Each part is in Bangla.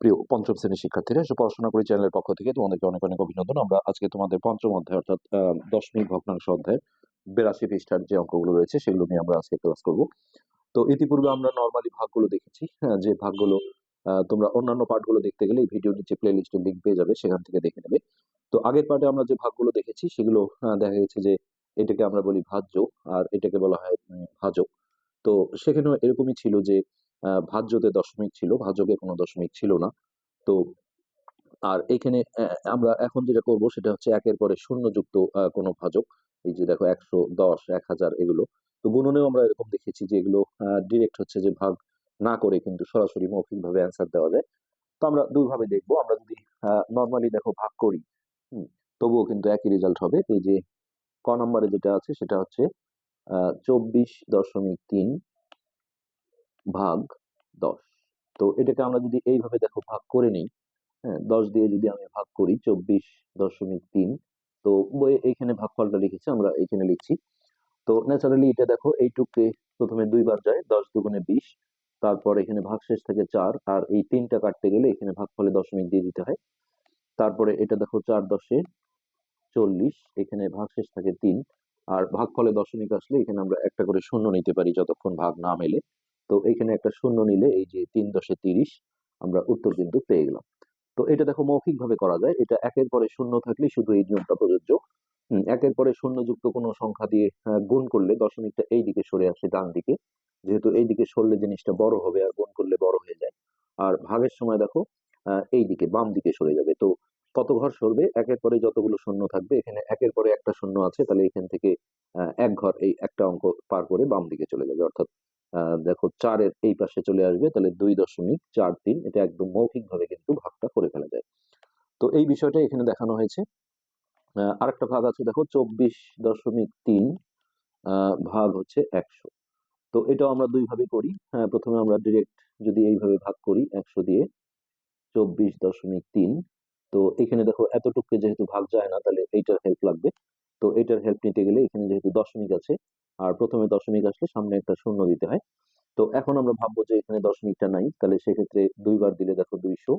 প্রিয় পঞ্চম শ্রেণীর শিক্ষার্থীরা, পড়াশোনা করি চ্যানেলের পক্ষ থেকে তোমাদেরকে অনেক অনেক অভিনন্দন। আমরা আজকে তোমাদের পঞ্চম অধ্যায় অর্থাৎ দশমিক ভগ্নাংশ অধ্যায় 82 পৃষ্ঠার যে অঙ্কগুলো রয়েছে সেগুলো নিয়ে আমরা আজকে ক্লাস করব। তো ইতিপূর্বে আমরা নর্মালি ভাগগুলো দেখেছি, যে ভাগগুলো তোমরা অন্যান্য পার্টগুলো দেখতে গেলে এই ভিডিওর নিচে প্লে লিস্টের লিঙ্ক পেয়ে যাবে, সেখান থেকে দেখে নেবে। তো আগের পার্টে আমরা যে ভাগগুলো দেখেছি সেগুলো দেখা গেছে যে এটাকে আমরা বলি ভাজ্য, আর এটাকে বলা হয় ভাজক। তো সেখানেও এরকমই ছিল যে ভাজ্যতে দশমিক ছিল, ভাজকে কোনো দশমিক ছিল না। তো আর এখানে আমরা এখন যেটা করব সেটা হচ্ছে একের পরে শূন্য যুক্ত কোনো ভাজক। এই যে দেখো 110, 1000 এগুলো। তো গুণনেও আমরা এরকম দেখেছি যে এগুলো ডিরেক্ট হচ্ছে যে ভাগ না করে কিন্তু সরাসরি মৌখিক ভাবে অ্যান্সার দেওয়া যায়। তো আমরা দুই ভাবে দেখবো। আমরা যদি নর্মালি দেখো ভাগ করি, তবুও কিন্তু একই রেজাল্ট হবে। এই যে ক নম্বরে যেটা আছে সেটা হচ্ছে 24.3 ভাগ 10। তো এটাকে আমরা যদি এইভাবে দেখো ভাগ করে নিই, হ্যাঁ, 10 দিয়ে যদি আমি ভাগ করি 24.3, তো বইয়ে এইখানে ভাগফলটা লিখেছি, আমরা এইখানে লিখছি। তো ন্যাচারালি এটা দেখো এইটুকে প্রথমে দুইবার যায়, 10 দুগুণে 20, তারপর এখানে ভাগশেষ থাকে 4, আর এই 3টা কাটতে গেলে এখানে ভাগফলে দশমিক দিয়ে দিতে হয়। তারপরে এটা দেখো 4 10 40, এখানে ভাগশেষ থাকে 3, আর ভাগফলে দশমিক আসলে এখানে আমরা একটা করে শূন্য নিতে পারি যতক্ষণ ভাগ না মেলে। তো এখানে একটা শূন্য নিলে এই যে 3 10 30, আমরা উত্তর কিন্তু পেয়ে গেলাম। তো এটা দেখো মৌখিক ভাবে করা যায়, এটা একের পরে শূন্য থাকলে শুধু এই নিয়মটা প্রযোজ্য। একের পরে শূন্য যুক্ত কোনো সংখ্যা দিয়ে গুণ করলে দশমিকটা এই দিকে সরে আসে ডান দিকে, যেহেতু এই দিকে সরলে জিনিসটা বড় হবে আর গুণ করলে বড় হয়ে যায়। আর ভাগের সময় দেখো এই দিকে বাম দিকে সরে যাবে। তো কত ঘর সরবে, একের পরে যতগুলো শূন্য থাকবে, এখানে একের পরে একটা শূন্য আছে, তাহলে এখান থেকে এক ঘর এই একটা অঙ্ক পার করে বাম দিকে চলে যাবে, অর্থাৎ দেখো 4-এর এই পাশে চলে আসবে, তাহলে 2.43। এটা একদম মৌখিক ভাবে কিন্তু ভাগটা করে ফেলা যায়। তো এই বিষয়টা এখানে দেখানো হয়েছে। আরেকটা ভাগ আছে দেখো 24.3 ভাগ হচ্ছে 100। তো এটাও আমরা দুই ভাবে করি। প্রথমে আমরা ডিরেক্ট যদি এইভাবে ভাগ করি 100 দিয়ে 24.3, তো এখানে দেখো এতটুকু যেহেতু ভাগ যায় না, তাহলে এইটার হেল্প লাগবে। তো এটার হেল্প নিতে গেলে এখানে যেহেতু দশমিক আছে, আর প্রথমে দশমিক আসলে সামনে একটা শূন্য দিতে হয়। তো এখন আমরা ভাববো যে এখানে দশমিকটা নাই, তাহলে সেক্ষেত্রে দুইবার দিলে দেখো 200।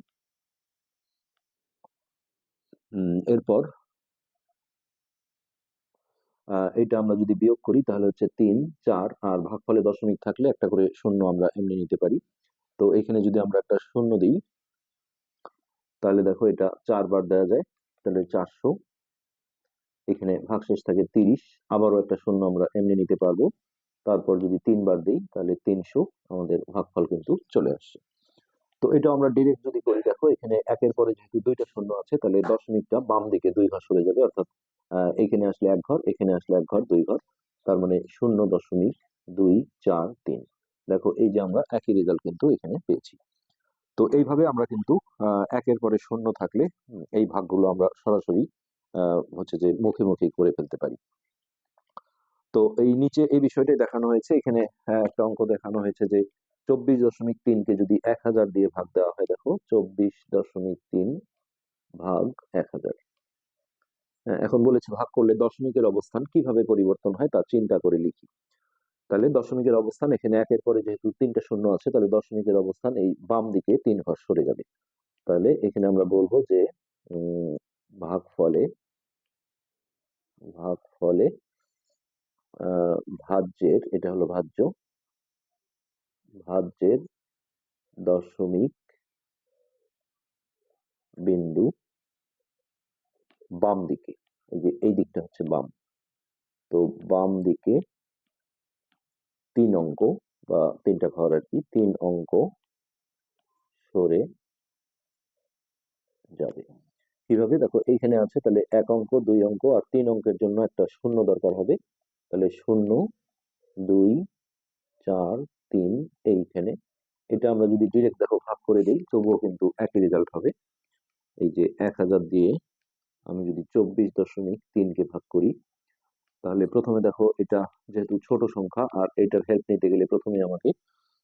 এরপর এটা আমরা যদি বিয়োগ করি তাহলে হচ্ছে 3 4, আর ভাগফলে দশমিক থাকলে একটা করে শূন্য আমরা এমনি নিতে পারি। তো এখানে যদি আমরা একটা শূন্য দিই তাহলে দেখো এটা 4 বার দেওয়া যায়, তাহলে 400। এখানে ভাগশেষ থাকে 30, আবারও একটা শূন্য আমরা এমনি নিতে পারবো। তারপর যদি 3 বার দিই তাহলে 300, আমাদের ভাগফল কিন্তু চলে আসছে। তো এটা আমরা ডিরেক্ট যদি করি, দেখো এখানে একের পরে যেহেতু দুইটা শূন্য আছে, তাহলে দশমিকটা বাম দিকে 2 ঘর সরে যাবে, অর্থাৎ এখানে আসলে 1 ঘর, এখানে আসলে 1 ঘর, 2 ঘর, তার মানে 0.243। দেখো এই যে আমরা একই রেজাল্ট কিন্তু এখানে পেয়েছি। তো এইভাবে আমরা কিন্তু একের পরে শূন্য থাকলে এই ভাগগুলো আমরা সরাসরি হচ্ছে যে মুখে মুখে করে ফেলতে পারি। তো এই নিচে এই বিষয়টাই দেখানো হয়েছে এখানে। একটা অঙ্ক দেখানো হয়েছে যে 24.3কে যদি 1000 দিয়ে ভাগ দেওয়া হয়, দেখো 24.3 ভাগ 1000। এখন বলেছে ভাগ করলে দশমিকের অবস্থান কিভাবে পরিবর্তন হয় তা চিন্তা করে লিখি। তাহলে দশমিকের অবস্থান এখানে একের পরে যেহেতু 3টা শূন্য আছে, তাহলে দশমিকের অবস্থান এই বাম দিকে 3 ঘর সরে যাবে। তাহলে এখানে আমরা বলবো যে উম ভাগ ফলে ভাগ ফলে ভাজ্যের, এটা হলো ভাজ্য, ভাজ্যের দশমিক বিন্দু বাম দিকে, এই যে এই দিকটা হচ্ছে বাম, তো বাম দিকে 3 অঙ্ক বা 3টা ঘর আর কি, 3 অঙ্ক সরে যাবে। কিভাবে, দেখো এইখানে আছে, তাহলে 1 অঙ্ক 2 অঙ্ক আর 3 অঙ্কের জন্য একটা শূন্য দরকার হবে। তাহলে 0 2 4 3 এইখানে, এটা আমরা যদি ডিরেক্ট দেখো ভাগ করে দিই তবুও কিন্তু একই রেজাল্ট হবে। এই যে 1000 দিয়ে আমি যদি 24.3কে ভাগ করি, তাহলে প্রথমে দেখো এটা যেহেতু ছোট সংখ্যা আর এটার হেল্প নিতে গেলে প্রথমে আমাকে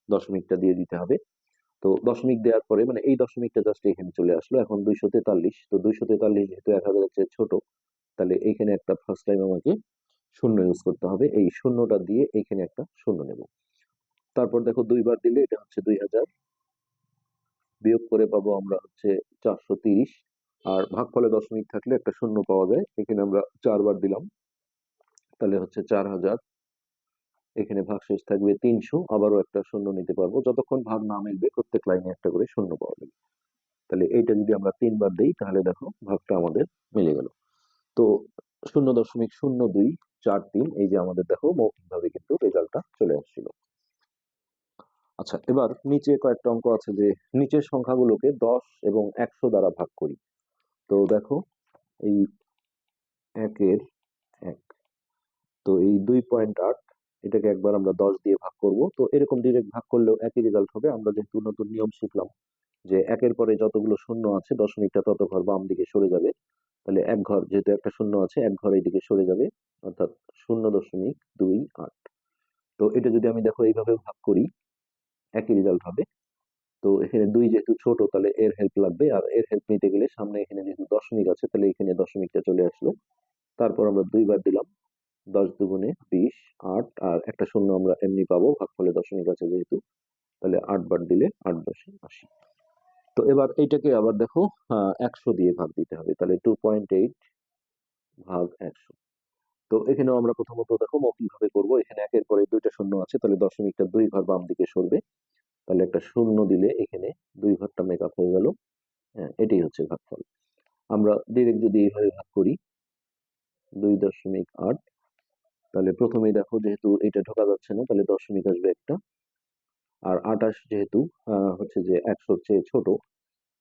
দশমিকটা দিয়ে দিতে হবে। তো দশমিক দেওয়ার পরে মানে এই দশমিকটা জাস্ট এখানে চলে আসলো। এখন 243, তো 243 যেহেতু 1000 চেয়ে ছোট, তাহলে এখানে একটা ফার্স্ট টাইম আমাকে শূন্য ইউজ করতে হবে, এই শূন্যটা দিয়ে এখানে একটা শূন্য নেব। তারপর দেখো 2 বার দিলে এটা হচ্ছে 2000, বিয়োগ করে পাবো আমরা হচ্ছে 430। আর ভাগফলে দশমিক থাকলে একটা শূন্য পাওয়া যায়, এখানে আমরা 4 বার দিলাম, তাহলে হচ্ছে 4000। এখানে ভাগশেষ থাকবে 300, আবারও একটা শূন্য নিতে পারবো, যতক্ষণ ভাগ না মিলবে প্রত্যেক লাইনে একটা করে শূন্য পাওয়া যাবে। তাহলে এইটা যদি আমরা 3 বার দিই তাহলে দেখো ভাগটা আমাদের মিলে গেল। তো 0.0243, এই যে আমাদের দেখো মৌখিকভাবে কিন্তু রেজাল্টটা চলে আসছিল। আচ্ছা, এবার নিচে কয়েকটা অঙ্ক আছে যে নিচের সংখ্যাগুলোকে 10 এবং 100 দ্বারা ভাগ করি। তো দেখো এই 1-এর-1, তো এই 2.8, এটাকে একবার আমরা 10 দিয়ে ভাগ করব। তো এরকম ডিরেক্ট ভাগ করলেও একই রেজাল্ট হবে। আমরা যেহেতু নতুন নিয়ম শিখলাম যে একের পরে যতগুলো শূন্য আছে দশমিকটা তত ঘর বাম দিকে সরে যাবে, তাহলে এক ঘর, যেহেতু একটা শূন্য আছে এক ঘর এইদিকে সরে যাবে, অর্থাৎ 0.28। তো এটা যদি আমি দেখো এইভাবে ভাগ করি একই রেজাল্ট হবে। তো এখানে 2 যেহেতু ছোট তাহলে এর হেল্প লাগবে, আর এর হেল্প নিতে গেলে সামনে এখানে যেহেতু দশমিক আছে তাহলে এখানে দশমিকটা চলে আসলো। তারপর আমরা 2 বার দিলাম, 10 × 2 = 20, 8, আর একটা শূন্য আমরা এমনি পাবো ভাগফলে দশমিক আছে যেহেতু, তাহলে 8 বার দিলে 8×10 = 80। তো এবার এইটাকে আবার দেখো 100 দিয়ে ভাগ দিতে হবে, তাহলে 2.8 ভাগ 100। তো এখানেও আমরা প্রথমত দেখো মৌখিকভাবে করবো, এখানে একের পরে 2টা শূন্য আছে তাহলে দশমিকটা 2 ঘর বাম দিকে সরবে, তাহলে একটা শূন্য দিলে এখানে 2 ঘরটা মেকআপ হয়ে গেল। হ্যাঁ, এটাই হচ্ছে ভাগফল। আমরা ডিরেক্ট যদি এইভাবে ভাগ করি 2.8, তাহলে প্রথমেই দেখো যেহেতু এটা ঢোকা যাচ্ছে না তাহলে দশমিক আসবে একটা, আর 28 যেহেতু হচ্ছে যে 100-র চেয়ে ছোট,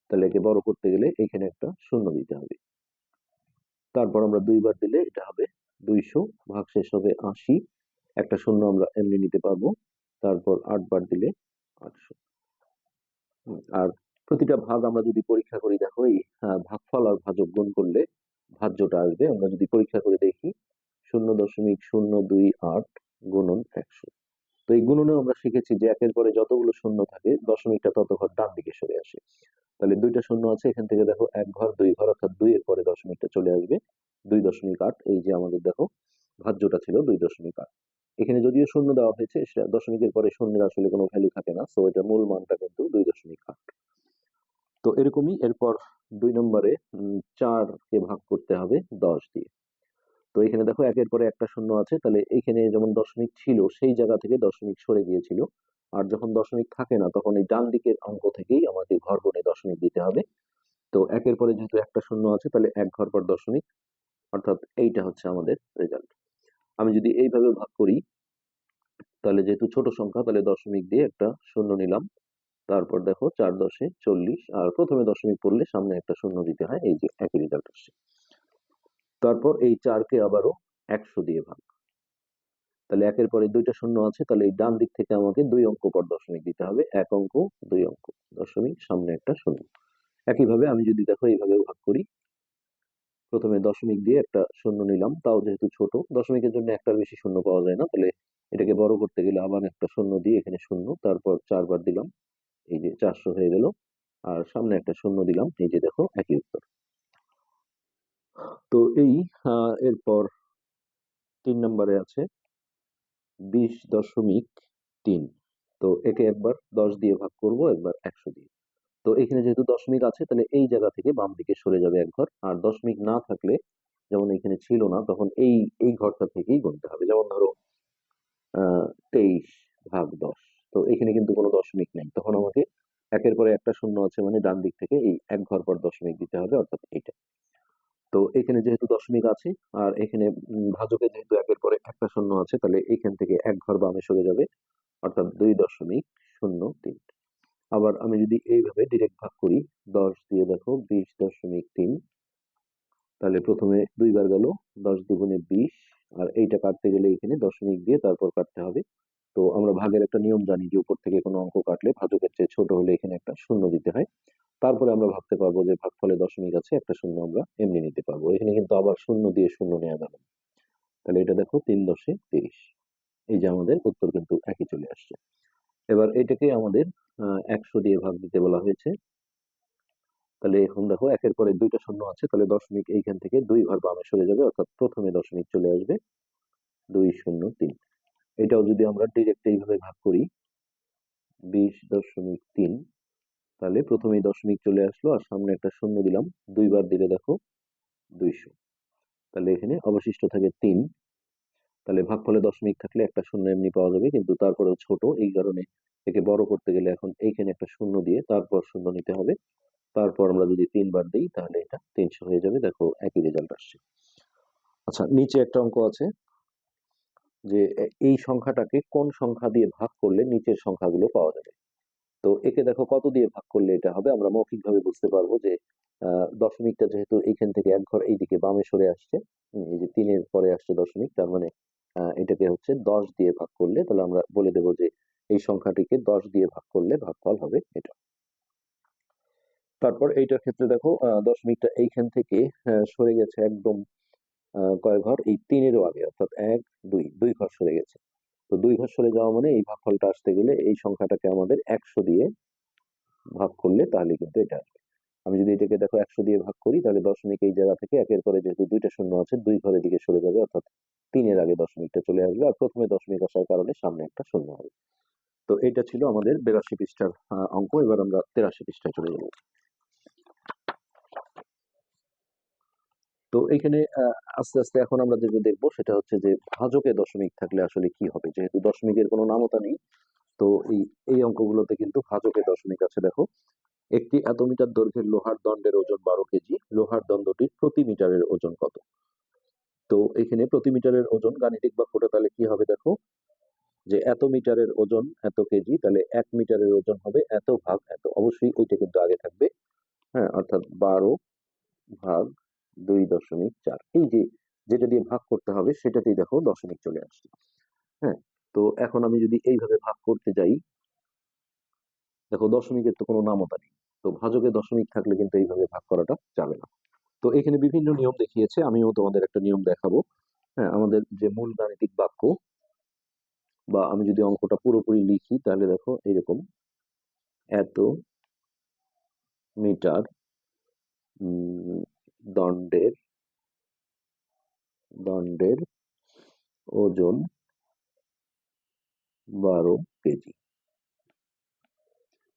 তাহলে একে বড় করতে গেলে এখানে একটা শূন্য দিতে হবে। তারপর আমরা 2 বার দিলে এটা হবে 200, ভাগশেষ হবে 80, একটা শূন্য আমরা এমনি নিতে পারবো। তারপর 8 বার দিলে 800। আর প্রতিটা ভাগ আমরা যদি পরীক্ষা করি দেখো এই ভাগফল আর ভাজক গুণ করলে ভাজ্যটা আসবে। আমরা যদি পরীক্ষা করে দেখি 0.028 গুণন 100। তো এই গুণনে আমরা শিখেছি যে একের পরে যতগুলো শূন্য থাকে দশমিকটা তত ঘর ডান দিকে সরে আসে। তাহলে 2টা শূন্য আছে, এখান থেকে দেখো 1 ঘর 2 ঘর, অর্থাৎ 2 এর পরে দশমিকটা চলে আসবে 2.8। এই যে আমাদের দেখো ভাজ্যটা ছিল 2.8। এখানে যদিও শূন্য দেওয়া হয়েছে, দশমিকের পরে শূন্যের আসলে কোনো ভ্যালু থাকে না, সো এটা মূল মানটা কিন্তু 2.8। তো এরকমই এরপর 2 নম্বরে 4-কে ভাগ করতে হবে 10 দিয়ে। তো এখানে দেখো একের পরে একটা শূন্য আছে, তাহলে এখানে যেমন দশমিক ছিল সেই জায়গা থেকে দশমিক সরে গিয়েছিল, আর যখন দশমিক থাকে না তখন এই ডান দিকের অঙ্ক থেকেই আমাদের ঘর গুণে দশমিক দিতে হবে। তো একের পরে যেহেতু একটা শূন্য আছে তাহলে এক ঘর পর দশমিক, অর্থাৎ এইটা হচ্ছে আমাদের রেজাল্ট। আমি যদি এইভাবে ভাগ করি তাহলে যেহেতু ছোট সংখ্যা তাহলে দশমিক দিয়ে একটা শূন্য নিলাম, তারপর দেখো 4×10 = 40, আর প্রথমে দশমিক পড়লে সামনে একটা শূন্য দিতে হয়, এই যে একই রেজাল্ট আসছে। তারপর এই 4-কে আবারও 100 দিয়ে ভাগ, তাহলে একের পরে 2টা শূন্য আছে, তাহলে এই ডান দিক থেকে আমাকে 2 অঙ্ক পর দশমিক দিতে হবে, 1 অঙ্ক 2 অঙ্ক দশমিক, সামনে একটা শূন্য। একইভাবে আমি যদি দেখো এইভাবে ভাগ করি, প্রথমে দশমিক দিয়ে একটা শূন্য নিলাম, তাও যেহেতু ছোট দশমিকের জন্য একটার বেশি শূন্য পাওয়া যায় না, তাহলে এটাকে বড় করতে গেলে আবার একটা শূন্য দিয়ে এখানে শূন্য, তারপর 4 বার দিলাম, এই যে 400 হয়ে গেল, আর সামনে একটা শূন্য দিলাম, এই যে দেখো একই উত্তর। তো এই এরপর 3 নম্বরে আছে 20.3। তো একে একবার 10 দিয়ে ভাগ করব, একবার 100 দিয়ে। তো এখানে যেহেতু দশমিক আছে তাহলে এই জায়গা থেকে বাম দিকে সরে যাবে এক ঘর, আর দশমিক না থাকলে, যেমন এখানে ছিল না, তখন এই এই ঘরটা থেকেই গুনতে হবে। যেমন ধরো 23/10, তো এখানে কিন্তু কোনো দশমিক নেই, তখন আমাকে একের পরে একটা শূন্য আছে মানে ডান দিক থেকে এই এক ঘর পর দশমিক দিতে হবে, অর্থাৎ এইটা। তো এখানে যেহেতু দশমিক আছে, আর এখানে ভাজকে যেহেতু একের পরে একটা শূন্য আছে, তাহলে এখান থেকে এক ঘর বামে সরে যাবে, অর্থাৎ 2.03। আবার আমি যদি এইভাবে ডিরেক্ট ভাগ করি 10 দিয়ে দেখো 20.3, তাহলে প্রথমে 2 বার গেল, 10×2 = 20, আর এইটা কাটতে গেলে এখানে দশমিক দিয়ে তারপর কাটতে হবে। তো আমরা ভাগের একটা নিয়ম জানি যে উপর থেকে কোনো অঙ্ক কাটলে ভাজকের চেয়ে ছোট হলে এখানে একটা শূন্য দিতে হয়। তারপরে আমরা ভাবতে পারবো যে ভাগফলে দশমিক আছে, একটা শূন্য আমরা এমনি নিতে পারবো, এখানে কিন্তু আবার শূন্য দিয়ে শূন্য নেওয়া যাবে না। তাহলে এটা দেখো 3×10 = 30, এই যে আমাদের উত্তর কিন্তু একই চলে আসছে। এবার এটাকে আমাদের 100 দিয়ে ভাগ দিতে বলা হয়েছে। তাহলে এখন দেখো একের পরে 2টা শূন্য আছে, তাহলে দশমিক এইখান থেকে 2 ঘর বামে সরে যাবে, অর্থাৎ প্রথমে দশমিক চলে আসবে 203। এটাও যদি আমরা ডিরেক্ট এইভাবে ভাগ করি 20.3, তাহলে প্রথমেই দশমিক চলে আসলো আর সামনে একটা শূন্য দিলাম, দুইবার দিলে দেখো 200। তাহলে এখানে অবশিষ্ট থাকে 3। তাহলে ভাগফলে দশমিক থাকলে একটা শূন্য এমনি পাওয়া যাবে, কিন্তু তারপরেও ছোট, এই কারণে একে বড় করতে গেলে এখন এইখানে একটা শূন্য দিয়ে তারপর শূন্য নিতে হবে। তারপর আমরা যদি 3 বার দিই তাহলে এটা 300 হয়ে যাবে। দেখো একই রেজাল্ট আসছে। আচ্ছা, নিচে একটা অঙ্ক আছে যে এই সংখ্যাটাকে কোন সংখ্যা দিয়ে ভাগ করলে নিচের সংখ্যাগুলো পাওয়া যাবে। তো একে দেখো কত দিয়ে ভাগ করলে এটা হবে, আমরা মৌখিকভাবে বুঝতে পারবো যে দশমিকটা যেহেতু এইখান থেকে এক ঘর এইদিকে বামে সরে আসছে, এই যে 3-এর পরে আসছে দশমিক, তার মানে এটাকে হচ্ছে 10 দিয়ে ভাগ করলে, তাহলে আমরা বলে দেবো যে এই সংখ্যাটিকে 10 দিয়ে ভাগ করলে ভাগফল হবে এটা। তারপর এইটার ক্ষেত্রে দেখো দশমিকটা এইখান থেকে সরে গেছে একদম কয় ঘর, এই 3-এরও আগে, অর্থাৎ 1 2 2 ঘর সরে গেছে। তো 2 ঘর সরে যাওয়া মানে এই ভাগফলটা আসতে গেলে এই সংখ্যাটাকে আমাদের 100 দিয়ে ভাগ করলে তাহলে কিন্তু এটা আসবে। আমি যদি এটাকে দেখো 100 দিয়ে ভাগ করি তাহলে দশমিক এই জায়গা থেকে একের পরে যেহেতু দুইটা শূন্য আছে 2 ঘরের দিকে সরে যাবে, অর্থাৎ 3-এর আগে দশমিকটা চলে আসবে আর প্রথমে দশমিক আসার কারণে সামনে একটা শূন্য হবে। তো এটা ছিল আমাদের 82 পৃষ্ঠার অঙ্ক। এবার আমরা 83 পৃষ্ঠায় চলে যাব। তো এখানে আস্তে আস্তে এখন আমরা যেটা দেখবো সেটা হচ্ছে যে ভাজকে দশমিক থাকলে আসলে কি হবে, যেহেতু দশমিকের কোনো নামতা নেই। তো এই এই অঙ্কগুলোতে কিন্তু ভাজকে দশমিক আছে। দেখো, একটি এত মিটার দৈর্ঘ্যের লোহার দণ্ডের ওজন 12 কেজি, লোহার দণ্ডটির প্রতি মিটারের ওজন কত? তো এখানে প্রতি মিটারের ওজন গাণিতিক বাক্যটা তাহলে কি হবে, দেখো যে এত মিটারের ওজন এত কেজি, তাহলে 1 মিটারের ওজন হবে এত ভাগ এত, অবশ্যই ওইটা কিন্তু আগে থাকবে। হ্যাঁ, অর্থাৎ 12 ভাগ 2.4, এই যে যেটা দিয়ে ভাগ করতে হবে সেটাতেই দেখো দশমিক চলে আসছে। হ্যাঁ, তো এখন আমি যদি এইভাবে ভাগ করতে যাই, দেখো দশমিকের তো কোনো নামতা নেই। তো ভাজকে দশমিক থাকলে কিন্তু এইভাবে ভাগ করাটা যাবে না। তো এখানে বিভিন্ন নিয়ম দেখিয়েছে, আমিও তোমাদের একটা নিয়ম দেখাবো। হ্যাঁ, আমাদের যে মূল গাণিতিক বাক্য, বা আমি যদি অঙ্কটা পুরোপুরি লিখি তাহলে দেখো এরকম, এত মিটার দণ্ডের দণ্ডের ওজন 12 কেজি।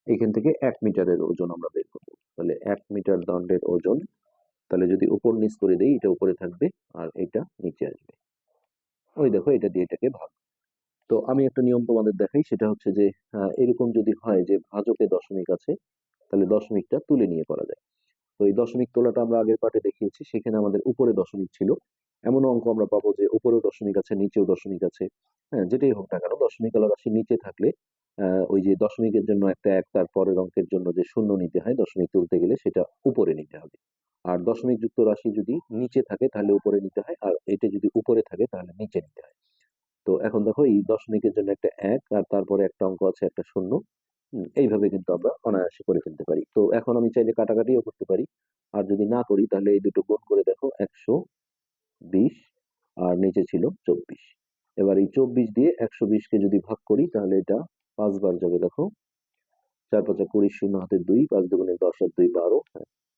এখান থেকে 1 মিটারের ওজন আমরা বের করবো। তাহলে 1 মিটার দণ্ডের ওজন, তাহলে যদি উপর নিচ করে দেই এটা উপরে থাকবে আর এটা নিচে আসবে। ওই দেখো এটা দিয়ে এটাকে ভাগ। তো আমি একটা নিয়ম তোমাদের দেখাই, সেটা হচ্ছে যে এরকম যদি হয় যে ভাজকে দশমিক আছে তাহলে দশমিকটা তুলে নিয়ে করা যায়। তো এই দশমিক তোলাটা আমরা আগের পার্টে দেখিয়েছি, সেখানে আমাদের উপরে দশমিক ছিল। এমন অঙ্ক আমরা পাবো যে উপরেও দশমিক আছে নিচেও দশমিক আছে। হ্যাঁ, যেটাই হোক না কেন দশমিক আলা রাশি নিচে থাকলে ওই যে দশমিকের জন্য একটা এক, তার পরের অঙ্কের জন্য যে শূন্য নিতে হয় দশমিক তুলতে গেলে সেটা উপরে নিতে হবে। আর দশমিক যুক্ত রাশি যদি নিচে থাকে তাহলে উপরে নিতে হয়, আর এটা যদি উপরে থাকে তাহলে নিচে নিতে হয়। তো এখন দেখো এই দশমিকের জন্য একটা এক আর তারপরে একটা অঙ্ক আছে একটা শূন্য। এইভাবে কিন্তু আমরা অনায়াসে করে ফেলতে পারি। তো এখন আমি চাইলে কাটাকাটিও করতে পারি, আর যদি না করি তাহলে এই দুটো গুণ করে দেখো 120 আর নিচে ছিল 24। এবার এই 24 দিয়ে 120-কে যদি ভাগ করি তাহলে এটা 5 বার যাবে। দেখো 4 5 20, শূন্য হাতে 2, 5 2 10 আর 2 12,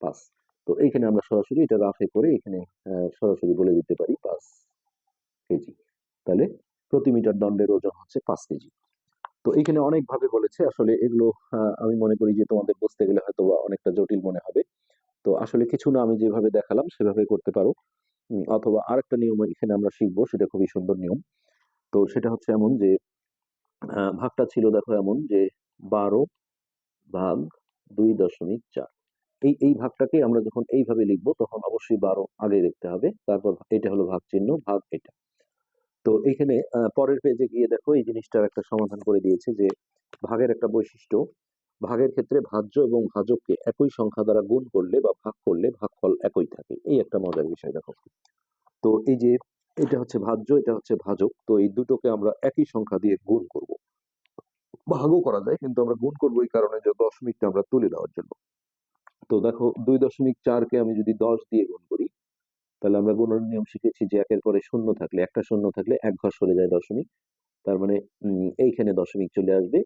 5। তো এইখানে আমরা সরাসরি এটা রাফে করে এখানে সরাসরি বলে দিতে পারি 5 কেজি। তাহলে প্রতি মিটার দণ্ডের ওজন হচ্ছে 5 কেজি। তো এইখানে অনেক ভাবে বলেছে, আসলে এগুলো আমি মনে করি যে তোমাদের বুঝতে গেলে হয়তো বা অনেকটা জটিল মনে হবে। তো আসলে কিছু না, আমি যেভাবে দেখালাম সেভাবে করতে পারো। অথবা আরেকটা নিয়ম এখানে আমরা শিখবো, সেটা খুবই সুন্দর নিয়ম। তো সেটা হচ্ছে এমন যে ভাগটা ছিল দেখো এমন যে 12 ভাগ 2.4, এই এই ভাগটাকে আমরা যখন এইভাবে লিখবো তখন অবশ্যই 12 আগে লিখতে হবে, তারপর এটা হলো ভাগ চিহ্ন, ভাগ এটা। তো এখানে পরের পেজে গিয়ে দেখো এই জিনিসটার একটা সমাধান করে দিয়েছে যে ভাগের একটা বৈশিষ্ট্য, ভাগের ক্ষেত্রে ভাজ্য এবং ভাজককে একই সংখ্যা দ্বারা গুণ করলে বা ভাগ করলে ভাগফল একই থাকে, এই একটা মজার বিষয় দেখো। তো এই যে এটা হচ্ছে ভাজ্য, এটা হচ্ছে ভাজক, তো এই দুটোকে আমরা একই সংখ্যা দিয়ে গুণ করব। ভাগও করা যায় কিন্তু আমরা গুণ করবো এই কারণে যে দশমিকটা আমরা তুলে দেওয়ার জন্য। তো দেখো 2.4-কে আমি যদি 10 দিয়ে গুণ করি তাহলে আমরা গুণন নিয়ম শিখেছি যে একের পরে শূন্য থাকলে, একটা শূন্য থাকলে এক ঘর সরে যায় দশমিক, তার মানে এইখানে দশমিক চলে আসবে।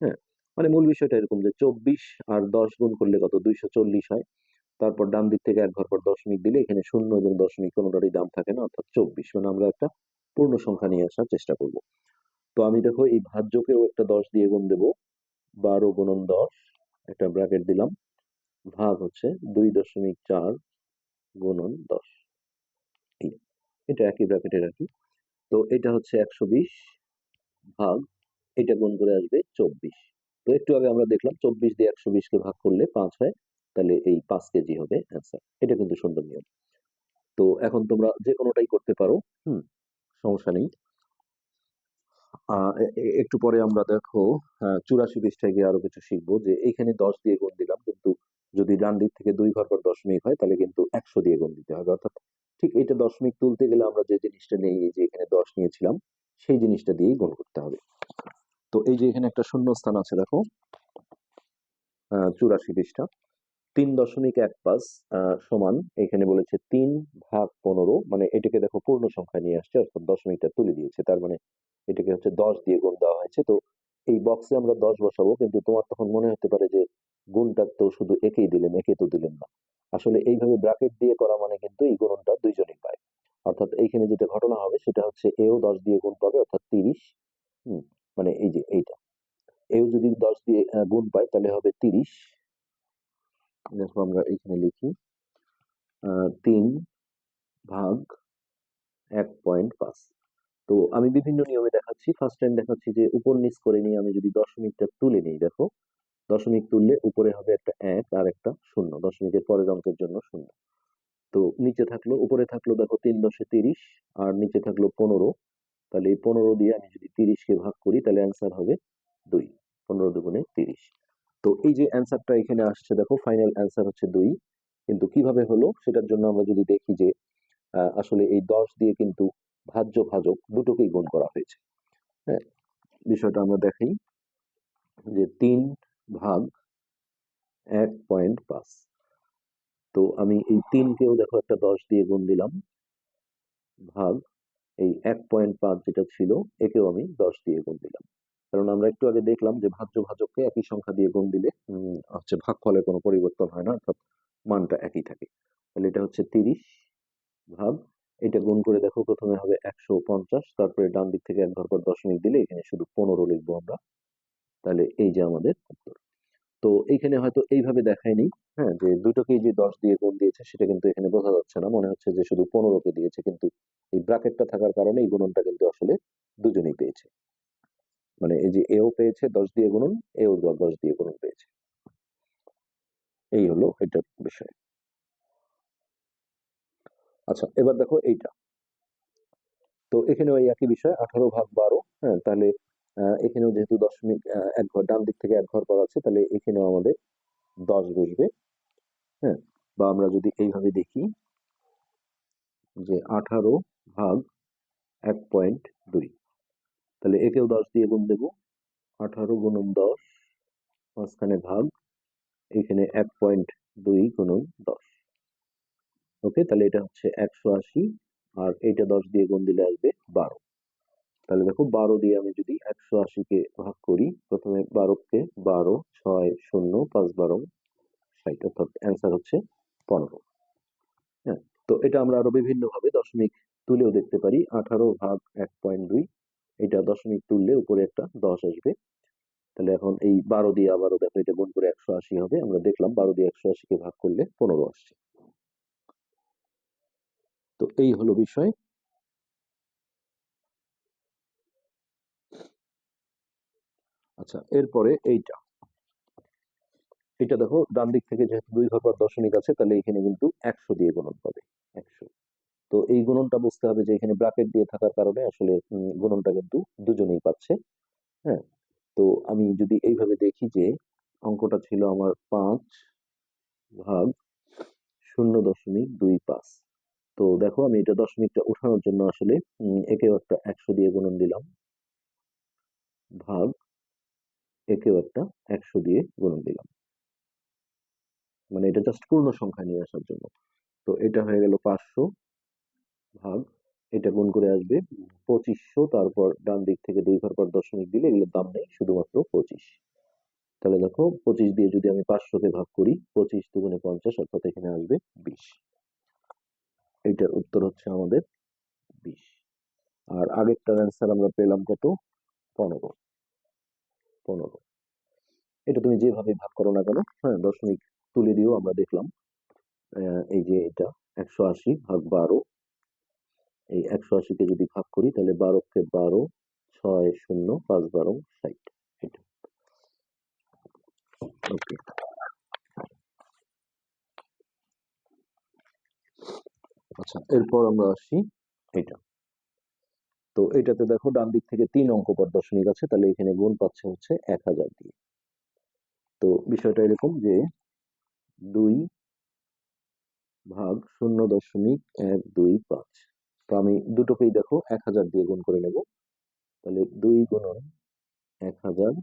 হ্যাঁ, মানে মূল বিষয়টা এরকম যে 24 আর 10 গুণ করলে কত, 240 হয়। তারপর ডান দিক থেকে এক ঘর পর দশমিক দিলে এখানে শূন্য এবং দশমিক কোনোটারই দাম থাকে না, অর্থাৎ 24, মানে আমরা একটা পূর্ণ সংখ্যা নিয়ে আসার চেষ্টা করব। তো আমি দেখো এই ভাজ্যকেও একটা 10 দিয়ে গুণ দেবো, 12 গুণন 10, একটা ব্র্যাকেট দিলাম, ভাগ হচ্ছে 2.4 গুণন 10। এটা একই ব্র্যাকেটে রাখি। তো এটা হচ্ছে 120 ভাগ, এটা গুণ করে আসবে 24। তো একটু আগে আমরা দেখলাম 24 দিয়ে 120 কে ভাগ করলে 5 হয়, তাহলে এই 5 কেজি হবে অ্যান্সার। এটা কিন্তু সুন্দর নিয়ম। তো এখন তোমরা যে কোনোটাই করতে পারো, সমস্যা নেই। একটু পরে আমরা দেখো 84 পৃষ্ঠায় গিয়ে আরো কিছু শিখবো, যে এইখানে 10 দিয়ে গুণ দিলাম, কিন্তু যদি ডান দিক থেকে 2 ঘর পর দশমিক হয় তাহলে কিন্তু 100 দিয়ে গুণ দিতে হবে। অর্থাৎ ঠিক এটা দশমিক তুলতে গেলে আমরা যে জিনিসটা নেই, এই যে এখানে 10 নিয়েছিলাম, সেই জিনিসটা দিয়েই গুণ করতে হবে। তো এই যে এখানে একটা শূন্য স্থান আছে দেখো, 84 পৃষ্ঠা, 3.15 সমান, এখানে বলেছে 3/15, মানে এটাকে দেখো পূর্ণ সংখ্যা নিয়ে আসছে, অর্থাৎ দশমিকটা তুলে দিয়েছে, তার মানে এটাকে হচ্ছে 10 দিয়ে গুণ দেওয়া হয়েছে। তো এই বক্সে আমরা 10 বসাবো, কিন্তু তোমার তখন মনে হতে পারে যে গুণটা তো শুধু একেই দিলেন, একে তো দিলেন না। আসলে এইভাবে ব্র্যাকেট দিয়ে করা মানে কিন্তু এই গুণনটা দুইজনেই পায়। অর্থাৎ এইখানে যেটা ঘটনা হবে সেটা হচ্ছে এও 10 দিয়ে গুণ পাবে, অর্থাৎ 30। হম মানে এই যে এইটা, এও যদি 10 দিয়ে গুণ পায় তাহলে হবে 30। দেখো আমরা এখানে লিখি 3/1.5। তো আমি বিভিন্ন নিয়মে দেখাচ্ছি। ফার্স্ট টাইম দেখাচ্ছি যে উপর নিচ করে নিয়ে আমি যদি দশমিকটা তুলে নিই, দেখো দশমিক তুললে উপরে হবে একটা 1 আর একটা 0, দশমিকের পরের অঙ্কের জন্য 0। তো নিচে থাকলো, উপরে থাকলো দেখো 3×10 = 30, আর নিচে থাকলো 15। তাহলে এই 15 দিয়ে আমি যদি 30 কে ভাগ করি তাহলে অ্যান্সার হবে 2। 15×2 = 30। তো এই যে অ্যান্সারটা এখানে আসছে দেখো, ফাইনাল অ্যান্সার হচ্ছে 2। কিন্তু কিভাবে হলো সেটার জন্য আমরা যদি দেখি যে আসলে এই 10 দিয়ে কিন্তু ভাজ্য ভাজক দুটোকেই গুণ করা হয়েছে। হ্যাঁ, বিষয়টা আমরা দেখাই, যে 3/1.5। তো আমি এই 3কেও দেখো একটা 10 দিয়ে গুণ দিলাম, ভাগ এই 1.5 যেটা ছিল একেও আমি 10 দিয়ে গুণ দিলাম। কারণ আমরা একটু আগে দেখলাম যে ভাজ্য ভাজককে একই সংখ্যা দিয়ে গুণ দিলে হচ্ছে ভাগফলে কোনো পরিবর্তন হয় না, অর্থাৎ মানটা একই থাকে। তাহলে এটা হচ্ছে 30 ভাগ, এটা গুণ করে দেখো প্রথমে হবে 150, তারপরে ডান দিক থেকে এক ঘর পর দশমিক দিলে এখানে শুধু 15 লিখবো আমরা। তাহলে এই যে আমাদের উত্তর। তো এইখানে হয়তো এইভাবে দেখায়নি, হ্যাঁ, যে দুটোকেই যে 10 দিয়ে গুণ দিয়েছে সেটা কিন্তু এখানে বোঝা যাচ্ছে না, মনে হচ্ছে যে শুধু 15কে দিয়েছে, কিন্তু এই ব্র্যাকেটটা থাকার কারণে এই গুণনটা কিন্তু আসলে দুজনেই পেয়েছে। মানে এই যে এও পেয়েছে 10 দিয়ে গুণন, এও 10 দিয়ে গুণন পেয়েছে। এই হলো এটার বিষয়। আচ্ছা, এবার দেখো এইটা। তো এখানে ওই একই বিষয়, 18/12। হ্যাঁ, তাহলে এখানেও যেহেতু দশমিক এক ঘর ডান দিক থেকে এক ঘর পর আছে, তাহলে এখানেও আমাদের 10 বসবে। হ্যাঁ, বা আমরা যদি এইভাবে দেখি যে 18/1.2, তাহলে একেও 10 দিয়ে গুণ দেবো, 18 × 10, মাঝখানে ভাগ, এখানে 1.2 × 10। ওকে, তাহলে এটা হচ্ছে 180, আর এইটা 10 দিয়ে গুণ দিলে আসবে 12। তাহলে দেখো 12 দিয়ে আমি যদি 180-কে ভাগ করি, প্রথমে 12-কে 12, 6, 0, 5×12 = 60, অর্থাৎ অ্যান্সার হচ্ছে 15। হ্যাঁ, তো এটা আমরা আরো বিভিন্ন ভাবে দশমিক তুলেও দেখতে পারি। 18/1.2, এটা দশমিক তুললে উপরে একটা 10 আসবে। তাহলে এখন এই 12 দিয়ে আবারও দেখো এটা গুণ করে 180 হবে, আমরা দেখলাম 12 দিয়ে 180-কে ভাগ করলে 15 আসছে। তো এই হলো বিষয়। আচ্ছা, এরপরে এইটা, এটা দেখো ডান দিক থেকে যেহেতু 2 ঘর পর দশমিক আছে, তাহলে এখানে কিন্তু 100 দিয়ে গুণন পাবে, 100। তো এই গুণনটা বুঝতে হবে যে এখানে ব্র্যাকেট দিয়ে থাকার কারণে আসলে গুণনটা কিন্তু দুজনেই পাচ্ছে। হ্যাঁ, তো আমি যদি এইভাবে দেখি যে অঙ্কটা ছিল আমার 5/0.25। তো দেখো আমি এটা দশমিকটা উঠানোর জন্য আসলে একেও একটা 100 দিয়ে গুণন দিলাম, ভাগ একেও একটা 100 দিয়ে গুণন দিলাম, মানে এটা জাস্ট পূর্ণ সংখ্যা নিয়ে আসার জন্য। তো এটা হয়ে গেল 500, ভাগ এটা গুণ করে আসবে 2500, তারপর ডান দিক থেকে 2 ঘর পর দশমিক দিলে এগুলোর দাম নেই, শুধুমাত্র 25। তাহলে দেখো 25 দিয়ে যদি আমি 500-কে ভাগ করি, 25×2 = 50, অর্থাৎ এখানে আসবে 20। এইটার উত্তর হচ্ছে আমাদের 20। আর আগেরটার অ্যান্সার আমরা পেলাম কত? 15। 15। এটা তুমি যেভাবে ভাগ করো না কেন, হ্যাঁ, দশমিক তুলে দিয়েও আমরা দেখলাম। এই যে এটা 180/12, এই 180-কে যদি ভাগ করি তাহলে 12-কে 12, 6 0, 5 12 60। এটা ওকে। আচ্ছা, এরপর আমরা আসি এটা। তো এটাতে দেখো ডান দিক থেকে 3 অঙ্ক পর দশমিক আছে, তাহলে এখানে গুণ পাচ্ছে হচ্ছে 1000 দিয়ে। তো বিষয়টা এরকম যে 2/0.125। তো আমি দুটোকেই দেখো 1000 দিয়ে গুণ করে নেব। তাহলে 2 গুণন 1000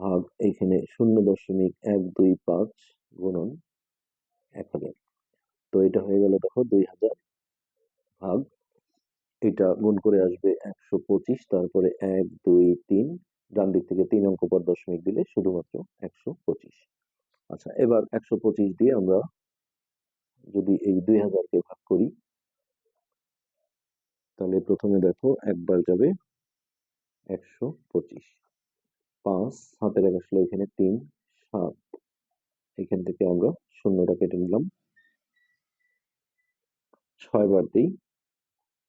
ভাগ এখানে 0.125 গুণন 1000। তো এটা হয়ে গেল দেখো 2000 ভাগ, এটা গুণ করে আসবে 125, তারপরে 1 2 3, ডান দিক থেকে 3 অঙ্ক পর দশমিক দিলে শুধুমাত্র 125। আচ্ছা, এবার 125 দিয়ে আমরা যদি এই 2000-কে ভাগ করি, তাহলে প্রথমে দেখো একবার যাবে 125, 5 হাতের এক আসলে এখানে 3 7, এখান থেকে আমরা শূন্যটা কেটে নিলাম, 6 বার দিই,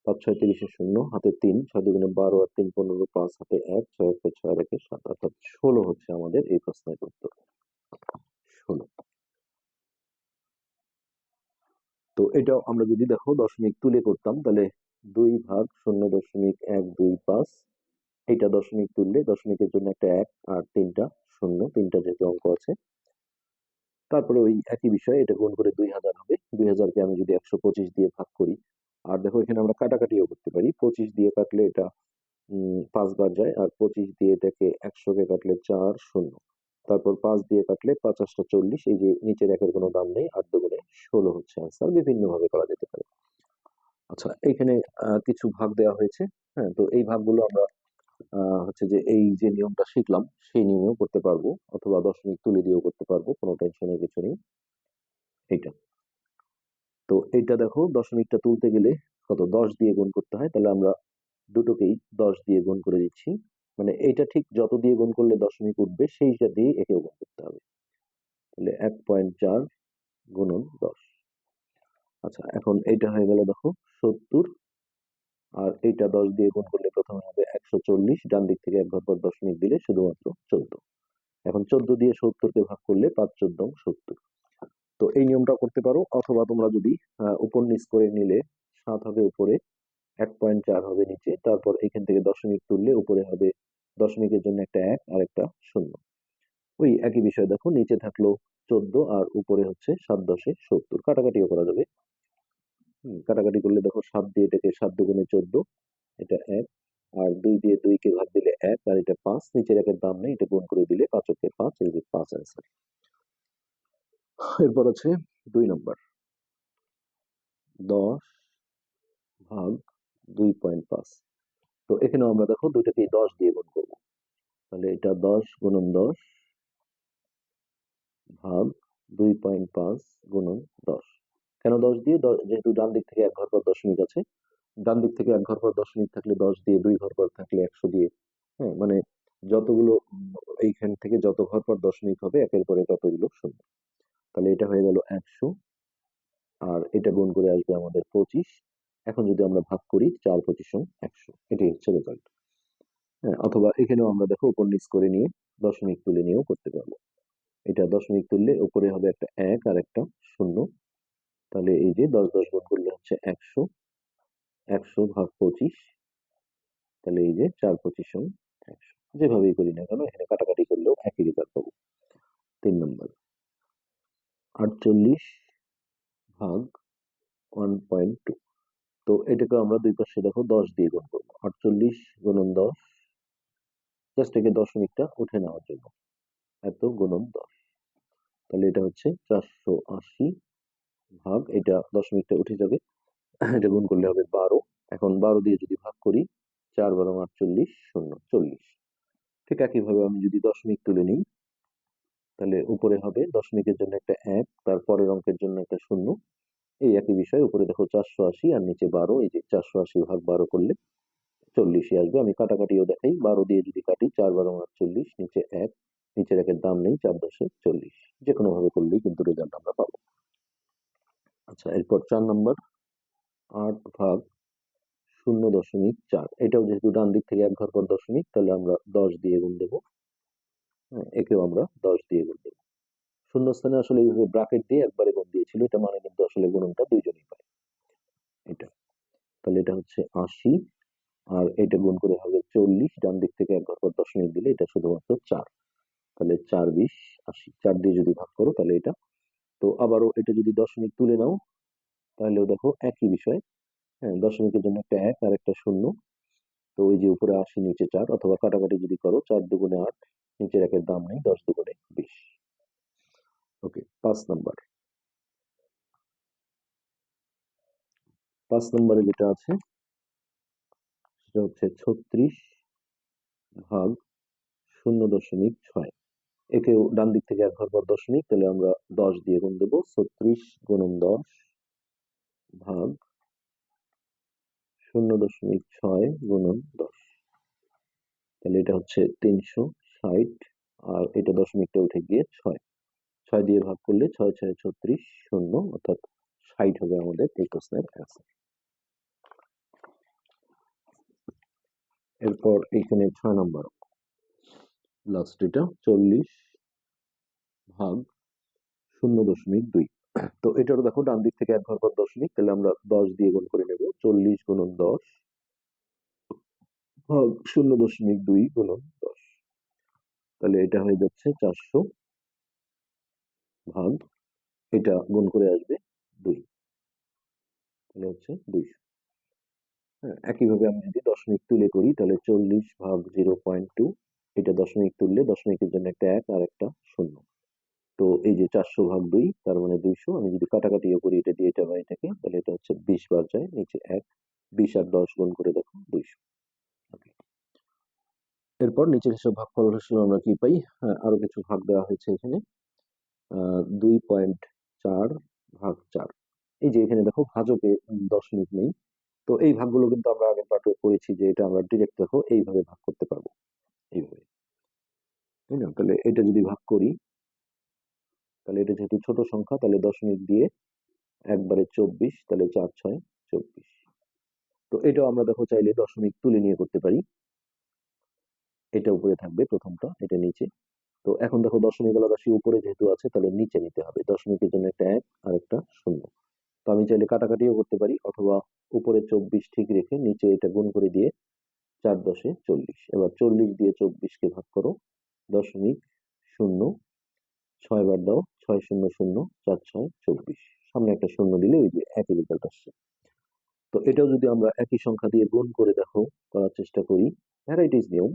5 6 30 শূন্য, হাতে 3, 6 দুগুণে 12 আর 3 15, 5 হাতে 1, 6 1 6 আর 1 7, অর্থাৎ 16 হচ্ছে আমাদের এই প্রশ্নের উত্তর। 16। তো এটাও আমরা যদি দেখো দশমিক তুলে করতাম, তাহলে 2/0.125, এটা দশমিক তুললে দশমিকের জন্য একটা 1 আর 3টা শূন্য, 3টা যেহেতু অঙ্ক আছে, তারপরে ওই একই বিষয় এটা গুণ করে 2000 হবে। 2000-কে আমি যদি 125 দিয়ে ভাগ করি, আর দেখো এখানে আমরা কাটাকাটিও করতে পারি, 25 দিয়ে কাটলে এটা 5 বার যায়, আর 25 দিয়ে এটাকে 100-কে কাটলে 4 0, তারপর 5 দিয়ে কাটলে 5 8 40, এই যে নিচের একের কোনো দাম নেই, 8 দুগুণে 16 হচ্ছে আনসার। বিভিন্ন ভাবে করা যেতে পারে। আচ্ছা, এখানে কিছু ভাগ দেওয়া হয়েছে। হ্যাঁ, তো এই ভাগগুলো আমরা হচ্ছে যে এই যে নিয়মটা শিখলাম সেই নিয়মেও করতে পারবো, অথবা দশমিক তুলে দিয়েও করতে পারবো, কোনো টেনশনের কিছু নেই। এইটা, তো এইটা দেখো দশমিকটা তুলতে গেলে কত 10 দিয়ে গুণ করতে হয়, তাহলে আমরা দুটোকেই 10 দিয়ে গুণ করে দিচ্ছি। মানে এটা ঠিক যত দিয়ে গুণ করলে দশমিক উঠবে সেইটা দিয়ে একেও গুণ করতে হবে। তাহলে 1.4 গুণন 10। আচ্ছা, এখন এইটা হয়ে গেল দেখো 70, আর এইটা 10 দিয়ে গুণ করলে প্রথমে হবে 140, ডান দিক থেকে এক ঘর পর দশমিক দিলে শুধুমাত্র 14। এখন 14 দিয়ে 70-কে ভাগ করলে 5 14 70। তো এই নিয়মটা করতে পারো, অথবা তোমরা যদি উপর নিচ করে নিলে 7 হবে উপরে, 1.4 হবে নিচে, তারপর এখান থেকে দশমিক তুললে উপরে হবে দশমিকের জন্য একটা 1 আর একটা 0। ওই একই বিষয় দেখো, নিচে থাকলো 14 আর উপরে হচ্ছে 7 10 70, কাটাকাটিও করা যাবে। কাটাকাটি করলে দেখো 7 দিয়ে এটাকে 7 দুগুণে 14, এটা 1, আর 2 দিয়ে 2-কে ভাগ দিলে 1, আর এটা 5, নিচের একের দাম নেই, এটা গুণ করে দিলে 5 × 5, এই যে 5 অ্যান্সার। এরপর আছে 2 নম্বর, 10/2.5। তো এখানেও আমরা দেখো দুইটাকেই 10 দিয়ে গুণ করবো, তাহলে এটা 10 গুণন 10 ভাগ 2.5 গুণন 10। কেন 10 দিয়ে? যেহেতু ডান দিক থেকে এক ঘর পর দশমিক আছে, ডান দিক থেকে এক ঘর পর দশমিক থাকলে 10 দিয়ে, 2 ঘর পর থাকলে 100 দিয়ে। হ্যাঁ, মানে যতগুলো এইখান থেকে যত ঘর পর দশমিক হবে একের পরে ততগুলো শূন্য। তাহলে এটা হয়ে গেল 100, আর এটা গুণ করে আসবে আমাদের 25। এখন যদি আমরা ভাগ করি 4 25 100, এটাই হচ্ছে রেজাল্ট। হ্যাঁ, অথবা এখানেও আমরা দেখো উপর নিচ করে নিয়ে দশমিক তুলে নিয়েও করতে পারবো। এটা দশমিক তুললে উপরে হবে একটা 1 আর একটা 0, তাহলে এই যে 10 10 গুণ করলে হচ্ছে 100, 100 ভাগ 25, তাহলে এই যে 4 25 100। যেভাবেই করি না কেন এখানে কাটাকাটি করলেও একই রেজাল্ট পাবো। 3 নম্বর, 48 ভাগ 1.2। তো এটাকে আমরা দুই পাশে দেখো 10 দিয়ে গুণ করবো, 48 গুণন 10, জাস্ট একে দশমিকটা উঠে নেওয়ার জন্য, এত গুণন 10, তাহলে এটা হচ্ছে 480 ভাগ, এটা দশমিকটা উঠে যাবে, এটা গুণ করলে হবে 12। এখন 12 দিয়ে যদি ভাগ করি, 4 12 48 0 40। ঠিক একইভাবে আমি যদি দশমিক তুলে নিই, তাহলে উপরে হবে দশমিকের জন্য একটা 1, তার পরের অঙ্কের জন্য একটা 0। এই একই বিষয়, উপরে দেখো 480 আর নিচে 12, এই যে 480 ভাগ 12 করলে 40ই আসবে। আমি কাটাকাটিও দেখাই, 12 দিয়ে যদি কাটি 4 12 48, নিচে 1, নিচের একের দাম নেই, 4 10 40। যে কোনো ভাবে করলেই কিন্তু রেজাল্ট আমরা পাবো। আচ্ছা, এরপর 4 নম্বর, 8 ভাগ 0.4। এটাও যেহেতু ডান দিক থেকে এক ঘর পর দশমিক, তাহলে আমরা 10 দিয়ে গুণ দেবো। হ্যাঁ, একেও আমরা 10 দিয়ে গুণ দেবো। শূন্যস্থানে আসলে এইভাবে ব্রাকেট দিয়ে একবারে গুণ দিয়েছিল, এটা মানে কিন্তু আসলে গুণনটা দুইজনই পায়। এটা, তাহলে এটা হচ্ছে 80, আর এটা গুণ করে হবে 40। ডান দিক থেকে এক ঘর পর দশমিক দিলে এটা শুধুমাত্র 4। তাহলে 4 20 80, 4 দিয়ে যদি ভাগ করো তাহলে এটা। তো আবারও এটা যদি দশমিক তুলে নাও তাহলেও দেখো একই বিষয়। হ্যাঁ, দশমিকের জন্য একটা 1 আর একটা 0। তো ওই যে উপরে 80, নিচে 4, অথবা কাটাকাটি যদি করো 4 দুগুণে 8, নিচের একের দাম নেই, 10 দুগুণে 20। ওকে, 5 নাম্বার। 5 নম্বরে যেটা আছে সেটা হচ্ছে 36 ভাগ 0.6। একেও ডান দিক থেকে এক ঘর পর দশমিক, তাহলে আমরা 10 দিয়ে গুণ দেবো। 36 গুণন 10 ভাগ 0.6 গুণন 10। তাহলে এটা হচ্ছে 360, আর এটা দশমিকটা উঠে গিয়ে 6। 6 দিয়ে ভাগ করলে 6 6 36, 0, অর্থাৎ 60 হবে আমাদের এই প্রশ্নের অ্যান্সার। এরপর এখানে 6 নম্বর লাস্ট, এটা 40 ভাগ 0.2। তো এটারও দেখো ডান দিক থেকে এক ঘর পর দশমিক, তাহলে আমরা 10 দিয়ে গুণ করে নেব। 40 গুণন 10 ভাগ 0.2 গুণন 10। তাহলে এটা হয়ে যাচ্ছে 400 ভাগ, এটা গুণ করে আসবে 2, তাহলে হচ্ছে 200। হ্যাঁ, একইভাবে আমি যদি দশমিক তুলে করি তাহলে 40 ভাগ 0.2, এটা দশমিক তুললে দশমিকের জন্য একটা 1 আর একটা 0। তো এই যে 400 ভাগ 2, তার মানে 200। আমি যদি কাটাকাটিও করি এটা দিয়ে এটা বা এটাকে, তাহলে এটা হচ্ছে 20 বার যায়, নিচে 1, 20 আর 10 গুণ করে দেখো 200। ওকে, এরপর নিচের হিসাব ভাগফল হিসেবে আমরা কি পাই? হ্যাঁ, আরো কিছু ভাগ দেওয়া হয়েছে এখানে। 2.4 ভাগ 4। এই যে এখানে দেখো ভাজকে দশমিক নেই। তো এই ভাগগুলো কিন্তু আমরা আগের পাঠে করেছি, যে এটা আমরা ডিরেক্ট দেখো এইভাবে ভাগ করতে পারবো, এইভাবে, তাই না? তাহলে এটা যদি ভাগ করি, তাহলে এটা যেহেতু ছোট সংখ্যা, তাহলে দশমিক দিয়ে একবারে 24, তাহলে 4 6 24। তো এটাও আমরা দেখো চাইলে দশমিক তুলে নিয়ে করতে পারি। এটা উপরে থাকবে প্রথমটা, এটা নিচে। তো এখন দেখো দশমিক ওলা রাশি উপরে যেহেতু আছে, তাহলে নিচে নিতে হবে। দশমিকের জন্য একটা 1 আর একটা 0। তো আমি চাইলে কাটাকাটিও করতে পারি, অথবা উপরে 24 ঠিক রেখে নিচে এটা গুণ করে দিয়ে 4 10 40। এবার 40 দিয়ে 24 কে ভাগ করো, দশমিক 0, 6 বার দাও, 6 0 0, 4 6 24। সামনে একটা 0 দিলে ওই যে একই রেজাল্ট আসছে। তো এটাও যদি আমরা একই সংখ্যা দিয়ে গুণ করে দেখো, করার চেষ্টা করি, ভ্যারাইটিস নিয়ম।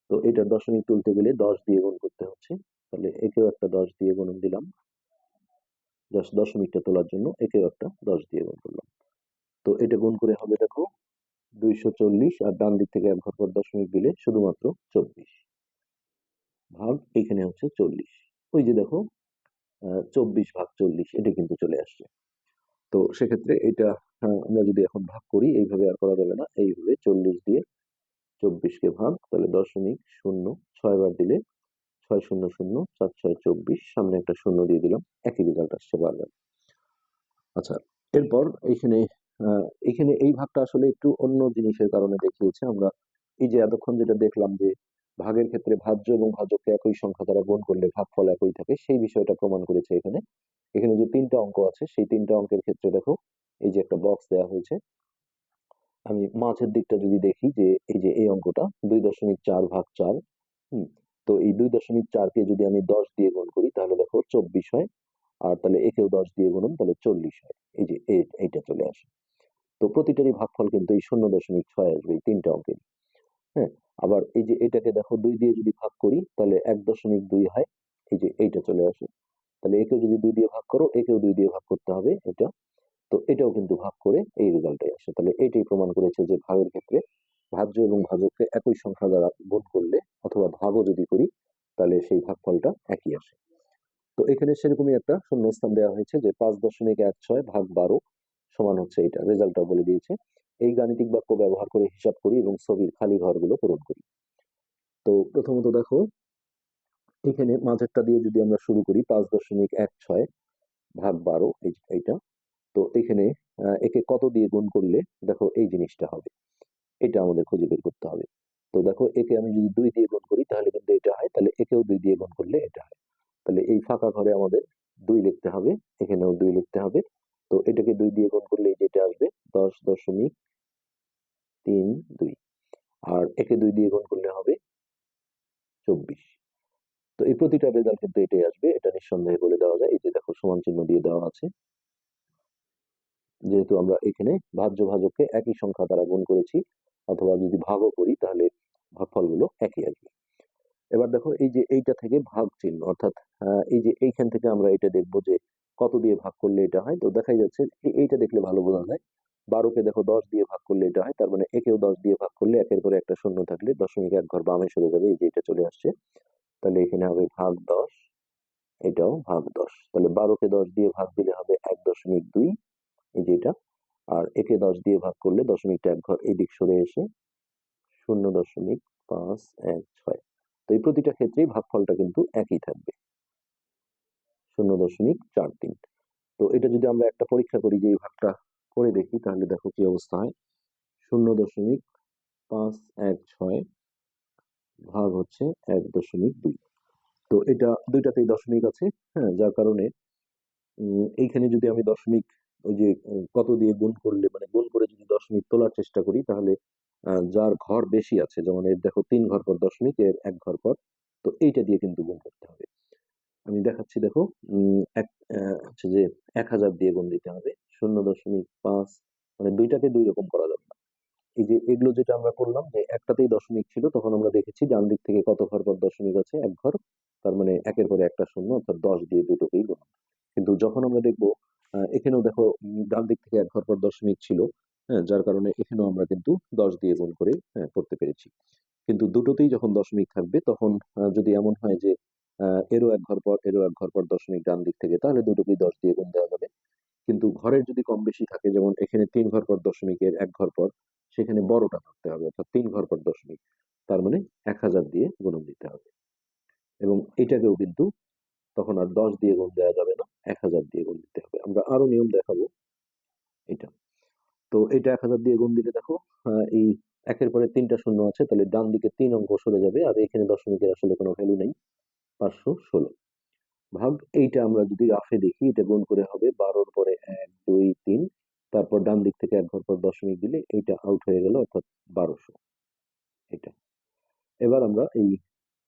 তো এটা দশমিক তুলতে গেলে 10 দিয়ে গুণ করতে হচ্ছে, তাহলে একেও একটা 10 দিয়ে গুণ দিলাম। জাস্ট দশমিকটা তোলার জন্য একেও একটা 10 দিয়ে গুণ করলাম। তো এটা গুণ করে হবে দেখো 240, আর ডান দিক থেকে এক ঘর পর দশমিক দিলে শুধুমাত্র 24 ভাগ, এখানে হচ্ছে 40। ওই যে দেখো 24 ভাগ 40, এটা কিন্তু চলে আসছে। তো সেক্ষেত্রে এটা আমরা যদি এখন ভাগ করি, এইভাবে আর করা যাবে না, এইভাবে 40 দিয়ে 24 কে ভাগ, তাহলে 0.0, 6 বার দিলে 6 0 0, 4 6 24, সামনে একটা 0 দিয়ে দিলাম, একই রেজাল্ট আসছে বারবার। আচ্ছা, এরপর এখানে এখানে এই ভাগটা আসলে একটু অন্য জিনিসের কারণে দেখিয়েছে। আমরা এই যে এতক্ষণ যেটা দেখলাম যে ভাগের ক্ষেত্রে ভাজ্য এবং ভাজককে একই সংখ্যা দ্বারা গুণ করলে ভাগফল একই থাকে, সেই বিষয়টা প্রমাণ করেছে এখানে। এখানে যে 3টা অঙ্ক আছে, সেই 3টা অঙ্কের ক্ষেত্রে দেখো এই যে একটা বক্স দেওয়া হয়েছে। আমি মাঝের দিকটা যদি দেখি, যে এই যে এই অঙ্কটা 2.4 ভাগ 4। হুম, তো এই 2.4 কে যদি আমি 10 দিয়ে গুণ করি তাহলে দেখো 24 হয়। আর তাহলে একেও 10 দিয়ে গুণন, তাহলে 40 হয়। এই যে এইটা চলে আসে। তো প্রতিটারই ভাগফল কিন্তু এই 0.6 আসবে এই 3টা অঙ্কের। হ্যাঁ, আবার এই যে এটাকে দেখো 2 দিয়ে যদি ভাগ করি তাহলে 1.2 হয়। এই যে এইটা চলে আসে। তাহলে একেও যদি 2 দিয়ে ভাগ করো, একেও 2 দিয়ে ভাগ করতে হবে এটা। তো এটাও কিন্তু ভাগ করে এই রেজাল্টটাই আসে। তাহলে এটাই প্রমাণ করেছে যে ভাগের ক্ষেত্রে ভাজ্য এবং ভাজককে একই সংখ্যা দ্বারা গুণ করলে, অথবা ভাগও যদি করি, তাহলে সেই ভাগফলটা একই আসে। তো এখানে সেরকমই একটা শূন্যস্থান দেওয়া হয়েছে, যে 5.16 ভাগ 12 সমান হচ্ছে এটা, রেজাল্টটা বলে দিয়েছে। এই গাণিতিক বাক্য ব্যবহার করে হিসাব করি এবং ছবির খালি ঘরগুলো পূরণ করি। তো প্রথমত দেখো, এখানে মাঝেরটা দিয়ে যদি আমরা শুরু করি 5.16 ভাগ 12, এইটা। তো এখানে একে কত দিয়ে গুণ করলে দেখো এই জিনিসটা হবে, এটা আমাদের খুঁজে বের করতে হবে। তো দেখো, একে আমি যদি 2 দিয়ে গুণ করি তাহলে কিন্তু এটা হয়, তাহলে একেও 2 দিয়ে গুণ করলে এটা হয়। তাহলে এই ফাঁকা ঘরে আমাদের 2 লিখতে হবে, এখানেও 2 লিখতে হবে। তো এটাকে 2 দিয়ে গুণ করলে এই যেটা আসবে 10.32, আর একে 2 দিয়ে গুণ করলে হবে 24। তো এই প্রতিটা রেজাল্ট কিন্তু এটাই আসবে, এটা নিঃসন্দেহে বলে দেওয়া যায়। এই যে দেখো, সমান চিহ্ন দিয়ে দেওয়া আছে, যেহেতু আমরা এখানে ভাজ্য ভাজককে একই সংখ্যা দ্বারা গুণ করেছি, অথবা যদি ভাগও করি তাহলে ভাগফলগুলো একই আসবে। এবার দেখো, এই যে এইটা থেকে ভাগ চিহ্ন, অর্থাৎ এই যে এইখান থেকে আমরা এটা দেখবো যে কত দিয়ে ভাগ করলে এটা হয়। তো দেখাই যাচ্ছে, এইটা দেখলে ভালো বোঝা যায়। 12কে দেখো 10 দিয়ে ভাগ করলে এটা হয়, তার মানে একেও 10 দিয়ে ভাগ করলে একের পরে একটা শূন্য থাকলে দশমিক এক ঘর বামে সরে যাবে, এই যে এটা চলে আসছে। তাহলে এখানে হবে ভাগ 10, এটাও ভাগ 10। তাহলে 12কে 10 দিয়ে ভাগ দিলে হবে 1.2, এই যে এটা। আর একে 10 দিয়ে ভাগ করলে দশমিকটা এক ঘর এই দিক সরে এসে 0.516। তো এই প্রতিটা ক্ষেত্রেই ভাগফলটা কিন্তু একই থাকবে, 0.43। তো এটা যদি আমরা একটা পরীক্ষা করি, যে এই ভাগটা করে দেখি, তাহলে দেখো কি অবস্থা হয়। 0.516 ভাগ হচ্ছে 1.2। তো এটা দুইটাতেই দশমিক আছে, হ্যাঁ, যার কারণে এইখানে যদি আমি দশমিক, ওই যে কত দিয়ে গুণ করলে, মানে গুণ করে যদি দশমিক তোলার চেষ্টা করি, তাহলে যার ঘর বেশি আছে, যেমন এর দেখো 3 ঘর পর দশমিক, এর 1 ঘর পর, তো এইটা দিয়ে কিন্তু গুণ করতে হবে। আমি দেখাচ্ছি, দেখো, হচ্ছে যে 1000 দিয়ে গুণ দিতে হবে। 0.5, মানে দুইটাকে দুই রকম করা যাবে না। এই যে এগুলো যেটা আমরা করলাম, যে একটাতেই দশমিক ছিল, তখন আমরা দেখেছি ডান দিক থেকে কত ঘর পর দশমিক আছে, 1 ঘর, তার মানে একের পরে একটা শূন্য, অর্থাৎ 10 দিয়ে দুটোকেই গুণ। কিন্তু যখন আমরা দেখবো, এখানেও দেখো, ডান দিক থেকে 1 ঘর পর দশমিক ছিল, হ্যাঁ, যার কারণে এখানেও আমরা কিন্তু 10 দিয়ে গুণ করে, হ্যাঁ, করতে পেরেছি। কিন্তু দুটোতেই যখন দশমিক থাকবে, তখন যদি এমন হয় যে এরও 1 ঘর পর, এরও 1 ঘর পর দশমিক ডান দিক থেকে, তাহলে দুটোকেই 10 দিয়ে গুণ দেওয়া যাবে। কিন্তু ঘরের যদি কম বেশি থাকে, যেমন এখানে 3 ঘর পর দশমিকের 1 ঘর পর, সেখানে বড়টা ধরতে হবে, অর্থাৎ 3 ঘর পর দশমিক, তার মানে 1000 দিয়ে গুণন দিতে হবে। এবং এটাকেও কিন্তু তখন আর 10 দিয়ে গুণ দেওয়া যাবে না, 1000 দিয়ে গুণ দিতে হবে। আমরা আরো নিয়ম দেখাবো এটা। তো এটা 1000 দিয়ে গুণ দিলে দেখো, এই একের পরে 3টা শূন্য আছে, তাহলে ডান দিকে 3 অঙ্ক সরে যাবে, আর এখানে দশমিকের আসলে কোনো ভ্যালু নেই। 516 ভাগ, এইটা আমরা যদি রাফে দেখি, এটা গুণ করে হবে 12-র পরে 1, 2, 3, তারপর ডান দিক থেকে 1 ঘর পর দশমিক দিলে এইটা আউট হয়ে গেল, অর্থাৎ 1200। এটা এবার আমরা এই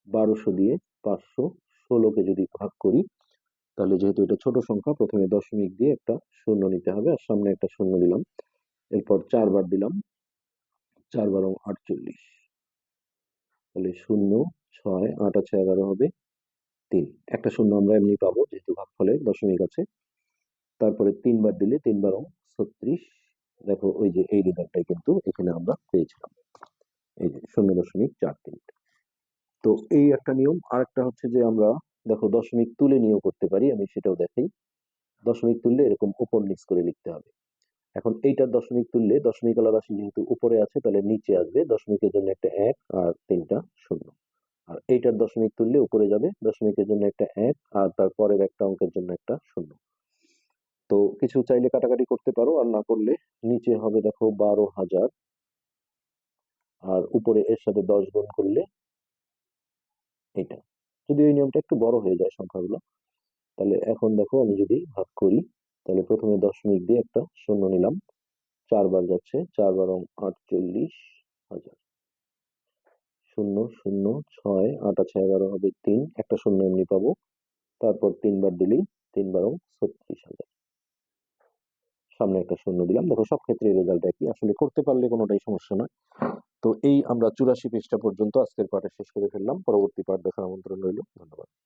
1200 দিয়ে 516কে যদি ভাগ করি, তাহলে যেহেতু এটা ছোট সংখ্যা, প্রথমে দশমিক দিয়ে একটা শূন্য নিতে হবে, আর সামনে একটা শূন্য দিলাম, এরপর 4 বার দিলাম, 4 বারং 48, তাহলে 0, 6, 8 আছে 11 হবে 3। একটা শূন্য আমরা এমনি পাবো, যেহেতু ভাগফলে দশমিক আছে। তারপরে 3 বার দিলে 3 বারং 36। দেখো, ওই যে এই রেজাল্টটাই কিন্তু এখানে আমরা পেয়েছিলাম, এই যে 0.43। তো এই একটা নিয়ম। আরেকটা হচ্ছে যে আমরা, দেখো, দশমিক তুলে নিয়েও করতে পারি, আমি সেটাও দেখাই। দশমিক তুললে এরকম উপর নিচ করে লিখতে হবে। এখন এইটার দশমিক তুললে, দশমিকওয়ালা রাশি যেহেতু উপরে আছে, তাহলে নিচে আসবে দশমিকের জন্য একটা 1 আর 3টা শূন্য। আর এইটার দশমিক তুললে উপরে যাবে, দশমিকের জন্য একটা 1 আর তার পরের একটা অঙ্কের জন্য একটা শূন্য। তো কিছু চাইলে কাটাকাটি করতে পারো, আর না করলে নিচে হবে দেখো 12,000, আর উপরে এর সাথে 10 গুণ করলে এটা। যদি এই নিয়মটা একটু বড় হয়ে যায় সংখ্যাগুলো, তাহলে এখন দেখো, আমি যদি ভাগ করি, তাহলে প্রথমে দশমিক দিয়ে একটা শূন্য নিলাম, 4 বার যাচ্ছে, 4 বারং 48,000। 0, 0, 6, 8 আছে 11 হবে 3, একটা শূন্য এমনি পাবো, তারপর 3 বার দিলেই 3 বারং 36,000, সামনে একটা শূন্য দিলাম। দেখো, সব ক্ষেত্রে রেজাল্ট একই, আসলে করতে পারলে কোনোটাই সমস্যা নয়। তো এই আমরা 84 পৃষ্ঠা পর্যন্ত আজকের পাঠে শেষ করে ফেললাম। পরবর্তী পাঠ দেখার আমন্ত্রণ রইল। ধন্যবাদ।